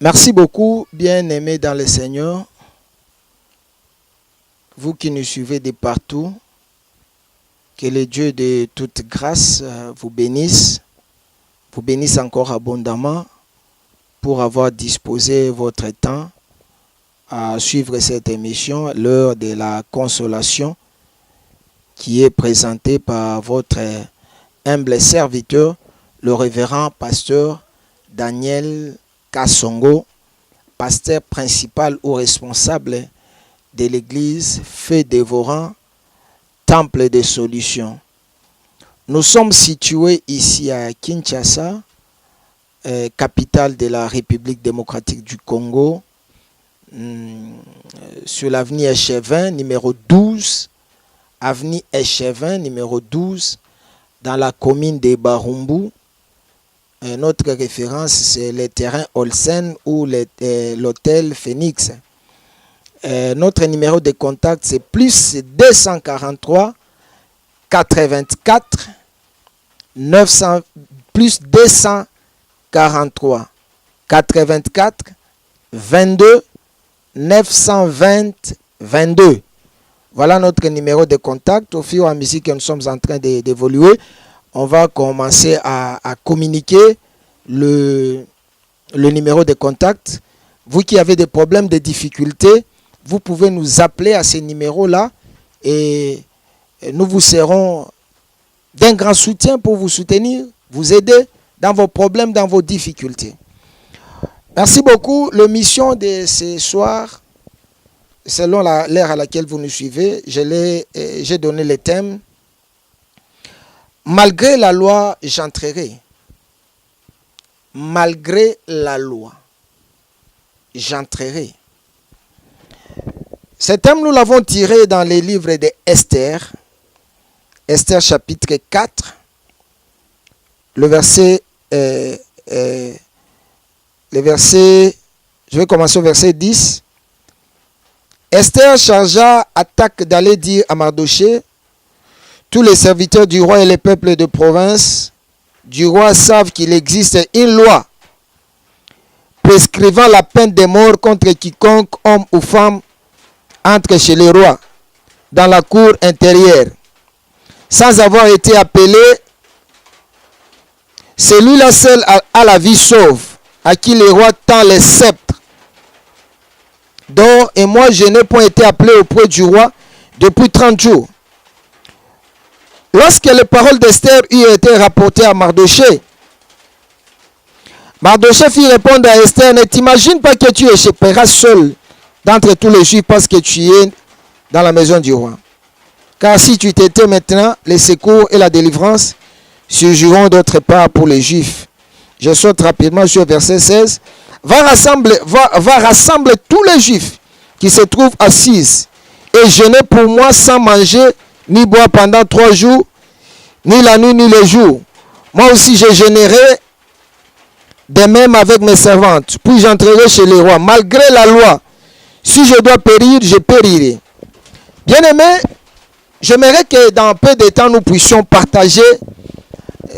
Merci beaucoup, bien-aimés dans le Seigneur, vous qui nous suivez de partout, que le Dieu de toute grâce vous bénisse encore abondamment pour avoir disposé votre temps à suivre cette émission, l'heure de la consolation, qui est présentée par votre humble serviteur, le révérend pasteur Daniel Kassongo, pasteur principal ou responsable de l'église Feu Dévorant, Temple des Solutions. Nous sommes situés ici à Kinshasa, capitale de la République démocratique du Congo, sur l'avenue Échevin, numéro 12, avenue Échevin, numéro 12, dans la commune de Barumbu. Notre référence, c'est le terrain Olsen ou l'hôtel Phoenix. Notre numéro de contact, c'est plus 243 84 900 plus 243 84 22 920 22. Voilà notre numéro de contact. Au fur et à mesure que nous sommes en train d'évoluer, on va commencer à communiquer le numéro de contact. Vous qui avez des problèmes, des difficultés, vous pouvez nous appeler à ce numéro-là et nous vous serons d'un grand soutien pour vous soutenir, vous aider dans vos problèmes, dans vos difficultés. Merci beaucoup. La mission de ce soir, selon l'heure à laquelle vous nous suivez, j'ai donné le thème. Malgré la loi, j'entrerai. Malgré la loi, j'entrerai. Ce thème, nous l'avons tiré dans les livres d'Esther. Esther chapitre 4, le verset, je vais commencer au verset 10. Esther chargea Attaque d'aller dire à Mardoché: tous les serviteurs du roi et les peuples de province du roi savent qu'il existe une loi prescrivant la peine de mort contre quiconque, homme ou femme, entre chez les rois dans la cour intérieure sans avoir été appelé. Celui-là seul a la vie sauve, à qui les rois tend les sceptres d'or, et moi je n'ai point été appelé auprès du roi depuis 30 jours. Lorsque les paroles d'Esther eurent été rapportées à Mardoché, Mardoché fit répondre à Esther: ne t'imagine pas que tu échapperas seul d'entre tous les Juifs parce que tu es dans la maison du roi. Car si tu t'étais maintenant, les secours et la délivrance surgiront d'autre part pour les Juifs. Je saute rapidement sur verset 16. Va rassembler tous les Juifs qui se trouvent assis et jeûner pour moi sans manger ni boire pendant 3 jours, ni la nuit ni le jour. Moi aussi je jeûnerai de même avec mes servantes, puis j'entrerai chez les rois. Malgré la loi, si je dois périr, je périrai. Bien-aimés, j'aimerais que dans peu de temps, nous puissions partager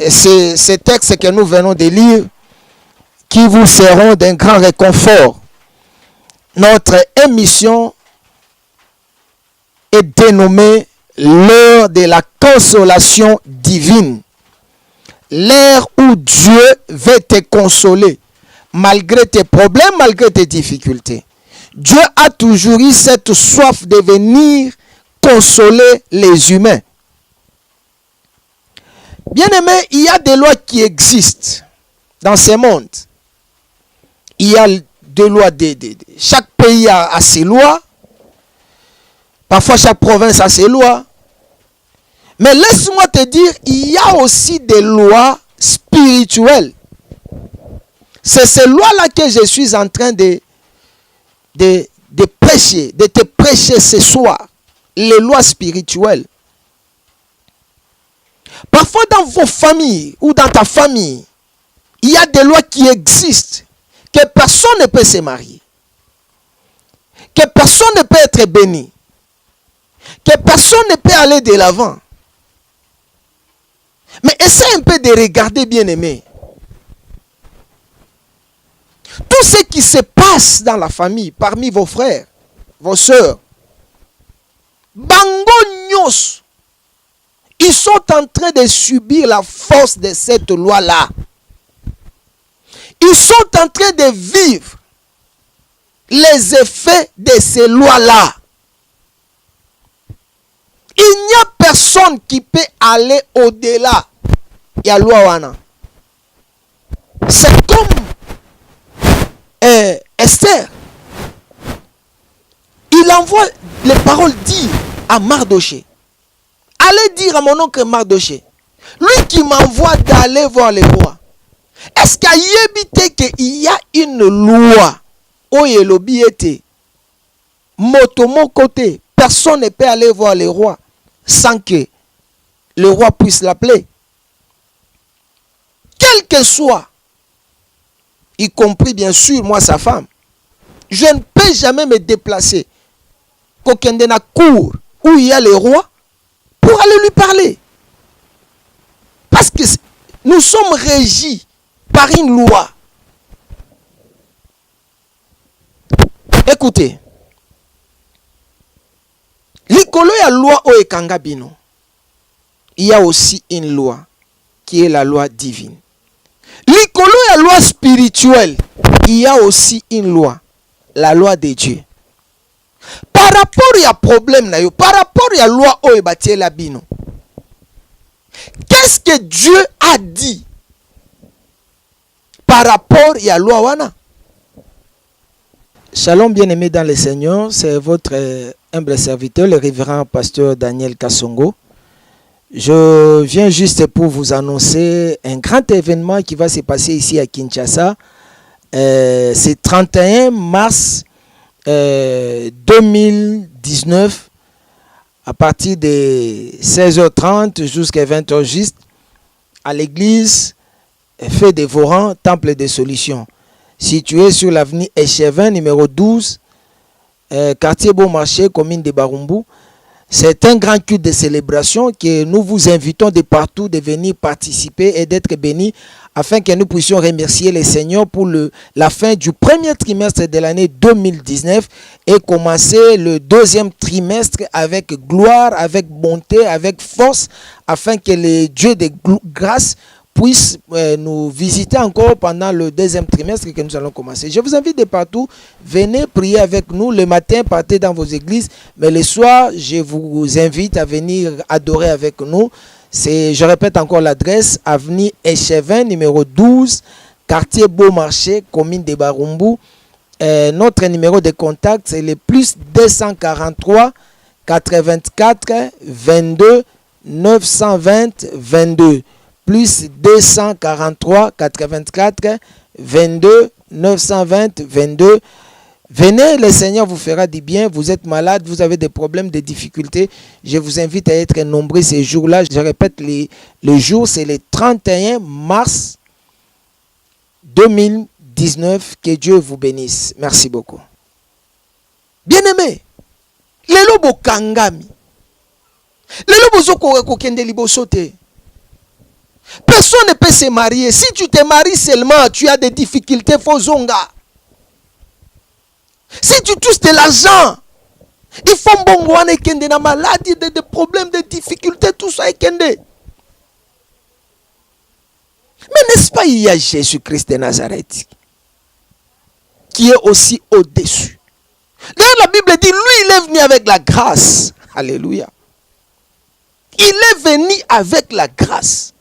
ces textes que nous venons de lire, qui vous seront d'un grand réconfort. Notre émission est dénommée l'heure de la consolation divine. L'heure où Dieu veut te consoler, malgré tes problèmes, malgré tes difficultés. Dieu a toujours eu cette soif de venir consoler les humains. Bien-aimés, il y a des lois qui existent dans ce monde. Il y a des lois, chaque pays a ses lois. Parfois, chaque province a ses lois. Mais laisse-moi te dire, il y a aussi des lois spirituelles. C'est ces lois-là que je suis en train de prêcher, de te prêcher ce soir. Les lois spirituelles. Parfois dans vos familles ou dans ta famille, il y a des lois qui existent, que personne ne peut se marier, que personne ne peut être béni, que personne ne peut aller de l'avant. Mais essaie un peu de regarder, bien-aimé. Tout ce qui se passe dans la famille, parmi vos frères, vos sœurs, bango nyos, ils sont en train de subir la force de cette loi-là. Ils sont en train de vivre les effets de ces lois-là. Il n'y a personne qui peut aller au-delà. Il y a loi wana. C'est comme Esther. Il envoie les paroles dire à Mardoché. Allez dire à mon oncle Mardoché. Lui qui m'envoie d'aller voir les rois. Est-ce qu'il y a une loi où il lobby était moto côté, personne ne peut aller voir les rois sans que le roi puisse l'appeler. Quel que soit, y compris bien sûr moi sa femme, je ne peux jamais me déplacer qu'aucun de la cour où il y a les rois pour aller lui parler. Parce que nous sommes régis par une loi. Écoutez, likolo ya loi o ekanga bino, il y a aussi une loi qui est la loi divine. Likolo ya loi spirituelle, il y a aussi une loi, la loi de Dieu. Par rapport à problème na yo, par rapport à loi o ebatie la bino, qu'est-ce que Dieu a dit par rapport à la loi wana? Shalom bien-aimés dans le Seigneur, c'est votre humble serviteur, le révérend pasteur Daniel Kassongo. Je viens juste pour vous annoncer un grand événement qui va se passer ici à Kinshasa. C'est 31 mars 2019 à partir de 16h30 jusqu'à 20h juste à l'église Feu Dévorant, Temple des Solutions, situé sur l'avenue Échevin, numéro 12, quartier Beaumarchais, commune de Barumbu. C'est un grand culte de célébration que nous vous invitons de partout de venir participer et d'être bénis afin que nous puissions remercier le Seigneur pour la fin du premier trimestre de l'année 2019 et commencer le deuxième trimestre avec gloire, avec bonté, avec force, afin que le Dieu de grâce puisse nous visiter encore pendant le deuxième trimestre que nous allons commencer. Je vous invite de partout, venez prier avec nous. Le matin, partez dans vos églises, mais le soir, je vous invite à venir adorer avec nous. Je répète encore l'adresse, avenue Échevin, numéro 12, quartier Beaumarchais, commune de Barumbu. Notre numéro de contact, c'est le plus 243 84 22 920 22. Plus 243 84 22 920 22. Venez, le Seigneur vous fera du bien. Vous êtes malade, vous avez des problèmes, des difficultés. Je vous invite à être nombreux ces jours-là. Je répète, le jour, c'est le 31 mars 2019. Que Dieu vous bénisse. Merci beaucoup. Bien-aimé, lelo bo kangami. Lelo bozo kokende liboso te. Personne ne peut se marier. Si tu te maries seulement, tu as des difficultés, Fozonga. Si tu touches de l'argent, il faut mbongwane kende na maladie, des problèmes, des difficultés, tout ça est kende. Mais n'est-ce pas, il y a Jésus-Christ de Nazareth qui est aussi au-dessus. D'ailleurs, la Bible dit, lui, il est venu avec la grâce. Alléluia. Il est venu avec la grâce.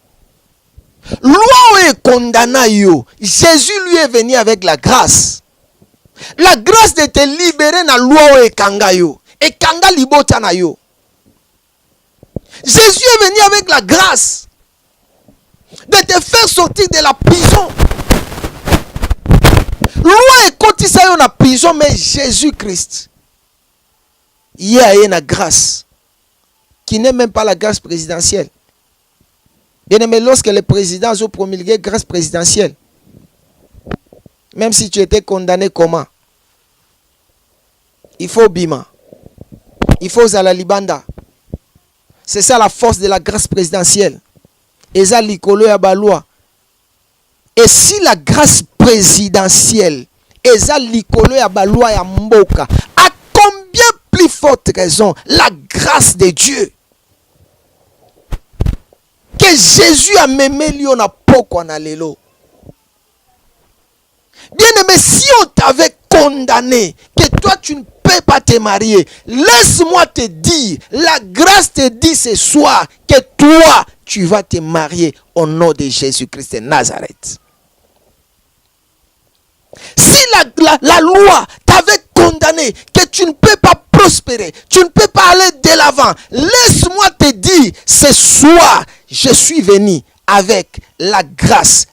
Loi est condamné yo. Jésus lui est venu avec la grâce. La grâce de te libérer na loi est kanga yo. Et kanga libota na yo. Jésus est venu avec la grâce de te faire sortir de la prison. Loi est cotisa yo na prison, mais Jésus-Christ, il y a une grâce qui n'est même pas la grâce présidentielle. Bien aimé, lorsque les présidents ont promulgué grâce présidentielle, même si tu étais condamné comment? Il faut bima. Il faut zala libanda. C'est ça la force de la grâce présidentielle. Eza likolo ya baloi. Et si la grâce présidentielle eza likolo ya balwa ya mboka. À combien plus forte raison la grâce de Dieu que Jésus a memé lion na poko na lelo. Bien aimé, si on t'avait condamné que toi tu ne peux pas te marier, laisse-moi te dire, la grâce te dit ce soir que toi tu vas te marier au nom de Jésus-Christ de Nazareth. Si la loi t'avait condamné que tu ne peux pas prospérer, tu ne peux pas aller de l'avant, laisse-moi te dire, ce soir, je suis venu avec la grâce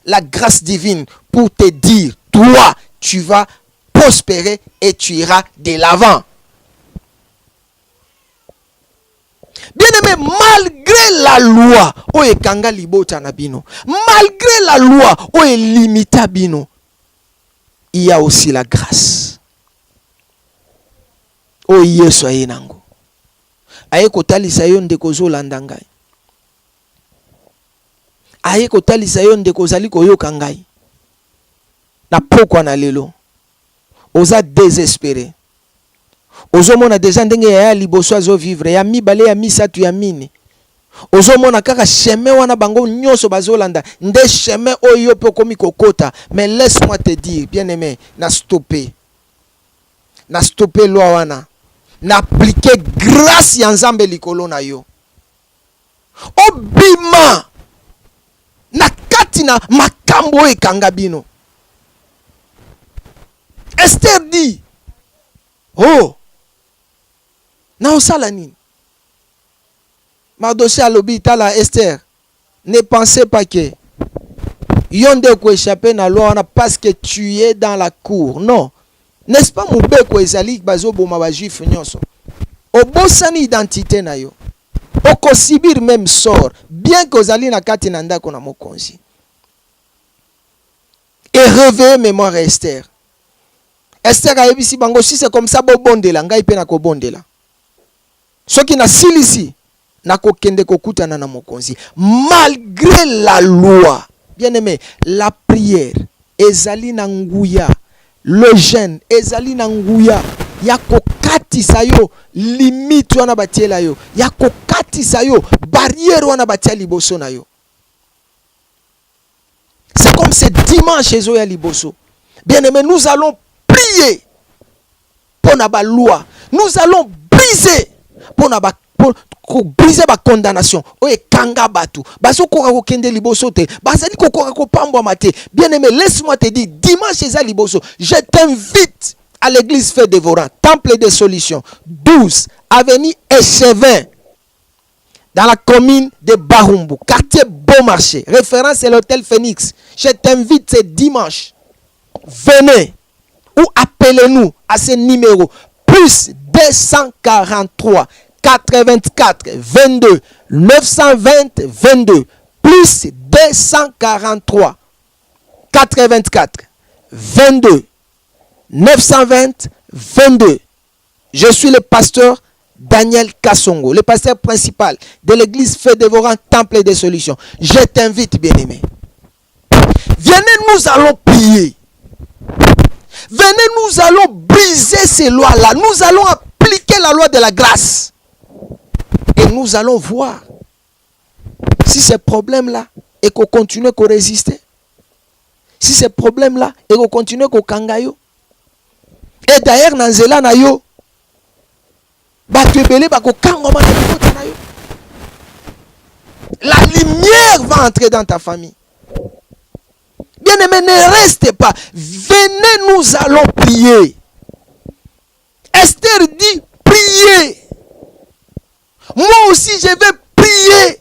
divine pour te dire, toi, tu vas prospérer et tu iras de l'avant. Bien aimé, malgré la loi, malgré la loi, il y a aussi la grâce. Oh Yesu aye nango. Aye kotalisa yo ndeko zolanda ngai. Aye kotalisa yo ndeko zali koyoka ngai. Na pokwa na lelo. Oza désespéré. Ozomona deja ndenge ya liboso azo vivre ya mibale ya misatu ya mini. Ozomona kaka chemin wana bango nyonso bazolanda nde chemin oyo pe komi kokota. Mais laisse-moi te dire, bien-aimé, na stopper loi wana. Na appliquer grâce ya Nzambe likolo na yo. Obima na kati na makambo ekanga bino. Esther dit, oh, na osala nini? Mardoché alobi tala Esther, ne pensez pas que yonde ko échapper na loi wana parce que tu es dans la cour. Non. N'est-ce pas mubeko ezali bazo boma ba juif nyonso. Obosani identité na yo. Oko subir même sort bien que ozali na kati na ndako na mokonzi. Et réveiller mémoire Esther. Esther a yebisi bango si c'est comme ça bo bondela ngai pe na ko bondela. Soki na silisi na ko kende ko kutana na mokonzi. Malgré la loi, bien aimé, la prière ezali na nguya. Le jeûne ezali na nguya ya kokatisa yo limite wana batiela yo ya kokatisa yo barrière wana batia liboso na yo. C'est comme ce dimanche ezo ya liboso. Bien aimé, nous allons prier pour na ba loi. Nous allons briser pour na ba briser ba condamnation. Oye kanga batu. Baso koka ko kende liboso te. Basali ko koka ko pambwa mate. Bien aimé, laisse-moi te dire, dimanche eza liboso, je t'invite à l'église Feu Dévorant, Temple des Solutions, 12 avenue Échevin, dans la commune de Barumbu, quartier Beaumarchais. Référence c'est l'hôtel Phoenix. Je t'invite ce dimanche. Venez ou appelez-nous à ce numéro plus 243 84 22 920 22 plus 243 84 22 920 22. Je suis le pasteur Daniel Kassongo, le pasteur principal de l'église Feu Dévorant Temple des Solutions. Je t'invite, bien-aimé. Venez, nous allons prier. Venez, nous allons briser ces lois-là. Nous allons appliquer la loi de la grâce. Et nous allons voir si ces problèmes-là et qu'on continue à résister. Si ces problèmes-là et qu'on continue à kangayo. Et d'ailleurs, dans Zela na yo, la lumière va entrer dans ta famille. Bien aimé, ne restez pas. Venez, nous allons prier. Esther dit, priez. Moi aussi, je vais prier.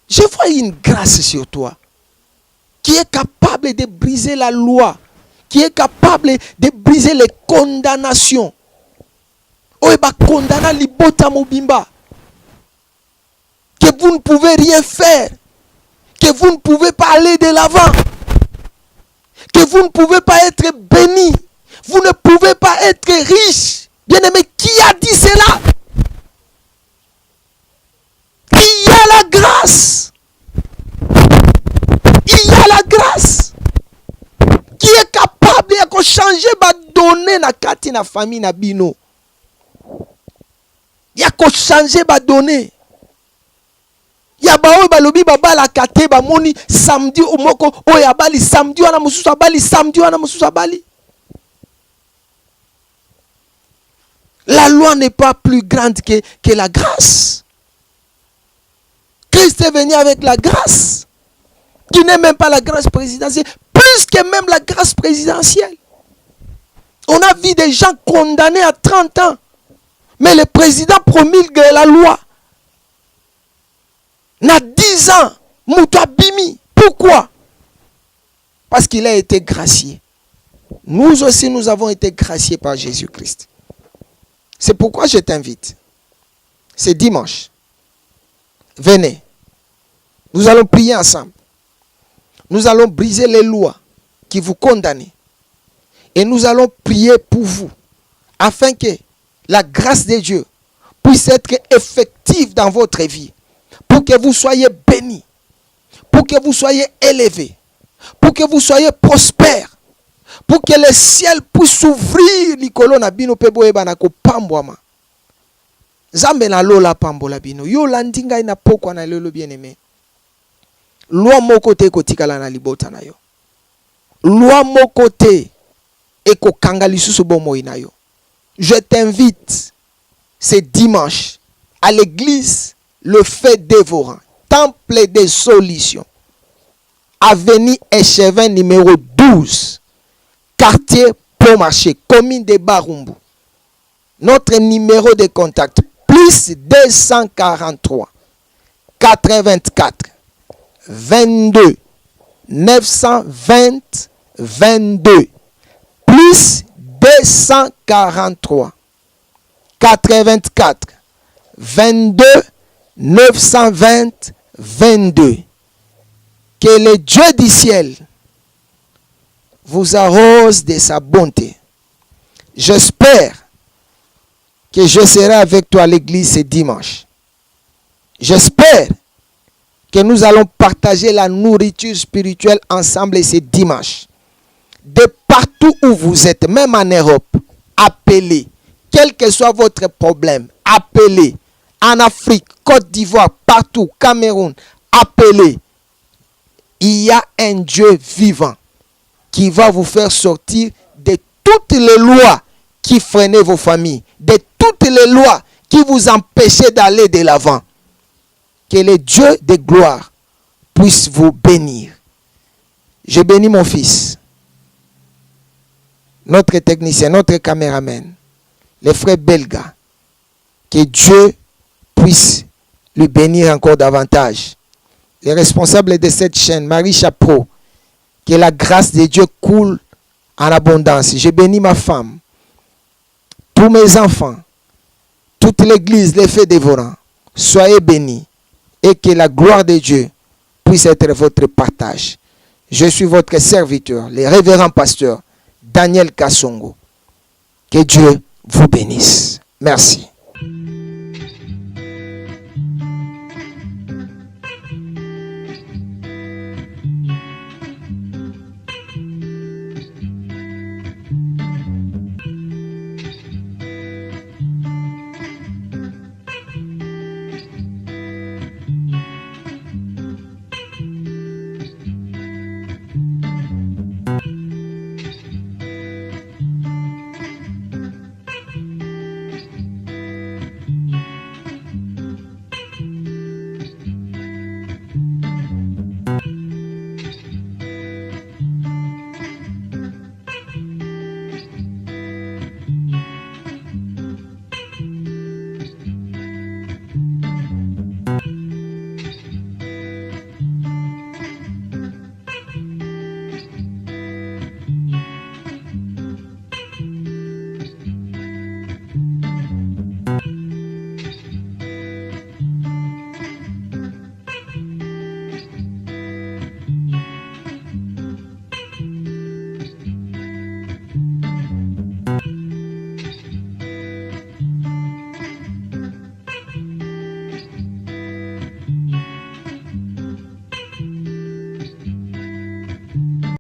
Je vois une grâce sur toi qui est capable de briser la loi, qui est capable de briser les condamnations. Oeba condamna libota mobimba. Que vous ne pouvez rien faire. Que vous ne pouvez pas aller de l'avant. Que vous ne pouvez pas être béni. Vous ne pouvez pas être riche. Bien-aimé, qui a dit cela? Il y a la grâce. Il y a la grâce. ko changer ba donner na kati na famille na bino. Ya ko changer ba donner. Ya ba oyo balobi babala kate ba moni samedi moko oyo abali samedi wana mususu abali samedi wana mususu abali. La loi n'est pas plus grande que la grâce. Christ est venu avec la grâce, qui n'est même pas la grâce présidentielle, plus que même la grâce présidentielle. On a vu des gens condamnés à 30 ans, mais le président promulgue la loi. Na 10 ans, Mouta Bimi. Pourquoi? Parce qu'il a été gracié. Nous aussi, nous avons été graciés par Jésus-Christ. C'est pourquoi je t'invite. C'est dimanche. Venez. Nous allons prier ensemble. Nous allons briser les lois qui vous condamnent. Et nous allons prier pour vous. Afin que la grâce de Dieu puisse être effective dans votre vie. Pour que vous soyez bénis. Pour que vous soyez élevés. Pour que vous soyez prospères. Pour que le ciel puisse s'ouvrir. Likolo na bino pebo eba na kopambwama. Zambe na lola pambola bino. Yo landinga ina pokwa na lelo bien-aimé. Loi moko te kotikala na libota na yo. Loi moko te eko kanga lisusu bomoi na yo. Je t'invite ce dimanche à l'église Le Fait Dévorant, Temple des Solutions, avenue Échevin numéro 12, quartier Pont-Marché, commune de Barumbu. Notre numéro de contact, plus 243 84 22 920 22, plus 243 84 22 920 22. Que le Dieu du ciel vous arrose de sa bonté. J'espère que je serai avec toi à l'église ce dimanche. J'espère que nous allons partager la nourriture spirituelle ensemble ce dimanche. De partout où vous êtes, même en Europe, appelez. Quel que soit votre problème, appelez. En Afrique, Côte d'Ivoire, partout, Cameroun, appelez. Il y a un Dieu vivant qui va vous faire sortir de toutes les lois qui freinaient vos familles, de toutes les lois qui vous empêchaient d'aller de l'avant. Que le Dieu de gloire puisse vous bénir. Je bénis mon fils, notre technicien, notre caméraman, le frère Belga. Que Dieu puisse lui bénir encore davantage. Les responsables de cette chaîne, Marie Chapeau, que la grâce de Dieu coule en abondance. Je bénis ma femme, tous mes enfants, toute l'église, les Faits Dévorants. Soyez bénis et que la gloire de Dieu puisse être votre partage. Je suis votre serviteur, le révérend pasteur Daniel Kassongo. Que Dieu vous bénisse. Merci.